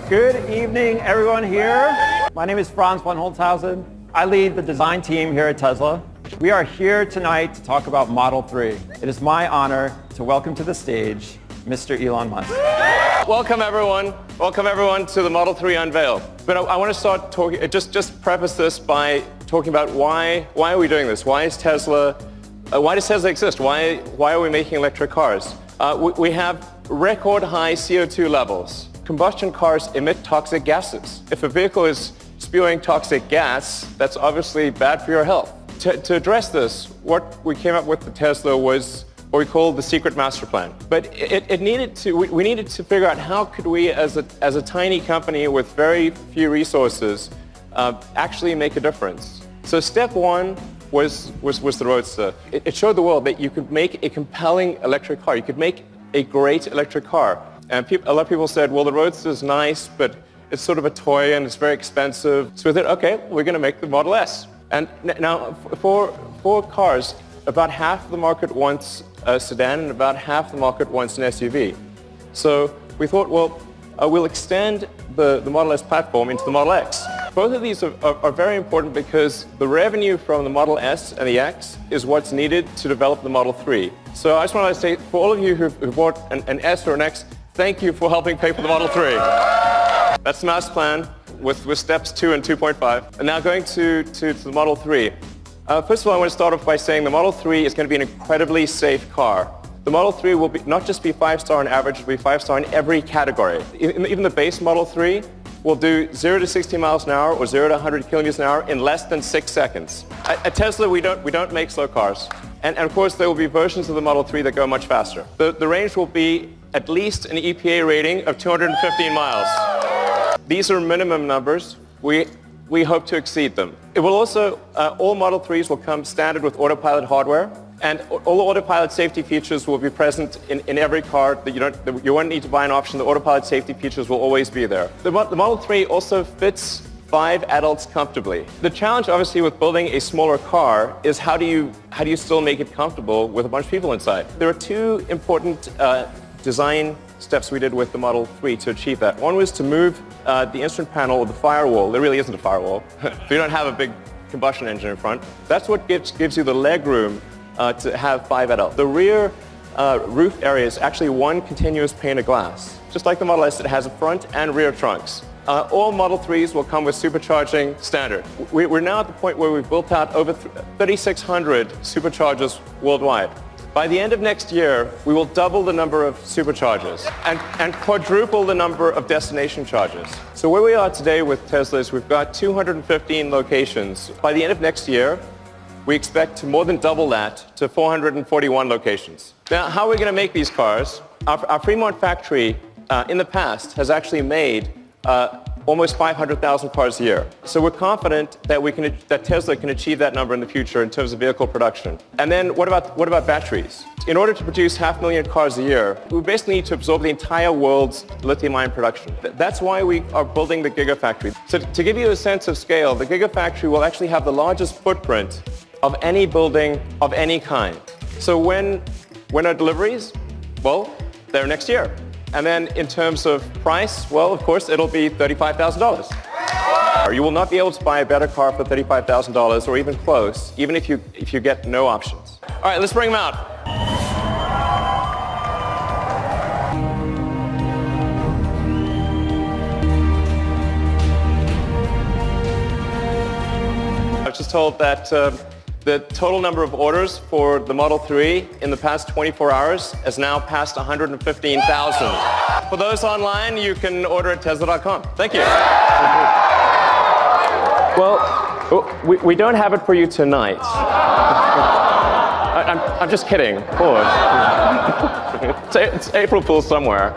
Good evening, everyone here. My name is Franz von Holzhausen. I lead the design team here at Tesla. We are here tonight to talk about Model 3. It is my honor to welcome to the stage Mr. Elon Musk. Welcome everyone. Welcome everyone to the Model 3 unveil. But I want to start talking, just preface this by talking about why are we doing this? Why does Tesla exist? Why are we making electric cars? We have record high CO2 levels. Combustion cars emit toxic gases. If a vehicle is spewing toxic gas, that's obviously bad for your health. To address this, what we came up with at Tesla was what we call the secret master plan. But we needed to figure out how could we, as a tiny company with very few resources, actually make a difference. So step one was the Roadster. It showed the world that you could make a compelling electric car. You could make a great electric car. And a lot of people said, well, the Roadster is nice, but it's sort of a toy and it's very expensive. So we thought, okay, we're going to make the Model S. And now for cars, about half of the market wants a sedan and about half the market wants an SUV. So we thought, well, we'll extend the Model S platform into the Model X. Both of these are very important because the revenue from the Model S and the X is what's needed to develop the Model 3. So I just want to say, for all of you who bought an S or an X, thank you for helping pay for the Model 3. That's the master plan with steps 2 and 2.5. And now going to the Model 3. First of all, I want to start off by saying the Model 3 is going to be an incredibly safe car. The Model 3 will not just be 5-star on average, it will be 5-star in every category. Even the base Model 3 will do 0 to 60 miles an hour or 0 to 100 kilometers an hour in less than 6 seconds. At Tesla, we don't make slow cars. And of course, there will be versions of the Model 3 that go much faster. The range will be at least an EPA rating of 215 miles. These are minimum numbers. We hope to exceed them. It will also, all Model 3s will come standard with autopilot hardware, and all the autopilot safety features will be present in every car. You won't need to buy an option. The autopilot safety features will always be there. The Model 3 also fits 5 adults comfortably. The challenge, obviously, with building a smaller car is how do you still make it comfortable with a bunch of people inside? There are two important design steps we did with the Model 3 to achieve that. One was to move the instrument panel or the firewall. There really isn't a firewall. We don't have a big combustion engine in front. That's what gives you the leg room to have 5 adults. The rear roof area is actually one continuous pane of glass. Just like the Model S, it has a front and rear trunks. All Model 3s will come with supercharging standard. We're now at the point where we've built out over 3,600 superchargers worldwide. By the end of next year, we will double the number of superchargers and quadruple the number of destination chargers. So where we are today with Tesla is we've got 215 locations. By the end of next year, we expect to more than double that to 441 locations. Now, how are we going to make these cars? Our Fremont factory in the past has actually made almost 500,000 cars a year. So we're confident that Tesla can achieve that number in the future in terms of vehicle production. And then what about batteries? In order to produce 500,000 cars a year, we basically need to absorb the entire world's lithium-ion production. That's why we are building the Gigafactory. So to give you a sense of scale, the Gigafactory will actually have the largest footprint of any building of any kind. So when are deliveries? Well, they're next year. And then in terms of price, well, of course, it'll be $35,000. You will not be able to buy a better car for $35,000 or even close, even if you get no options. All right, let's bring them out. I was just told that the total number of orders for the Model 3 in the past 24 hours has now passed 115,000. For those online, you can order at Tesla.com. Thank you. Well, we don't have it for you tonight. I'm just kidding, of course. It's April Fool's somewhere.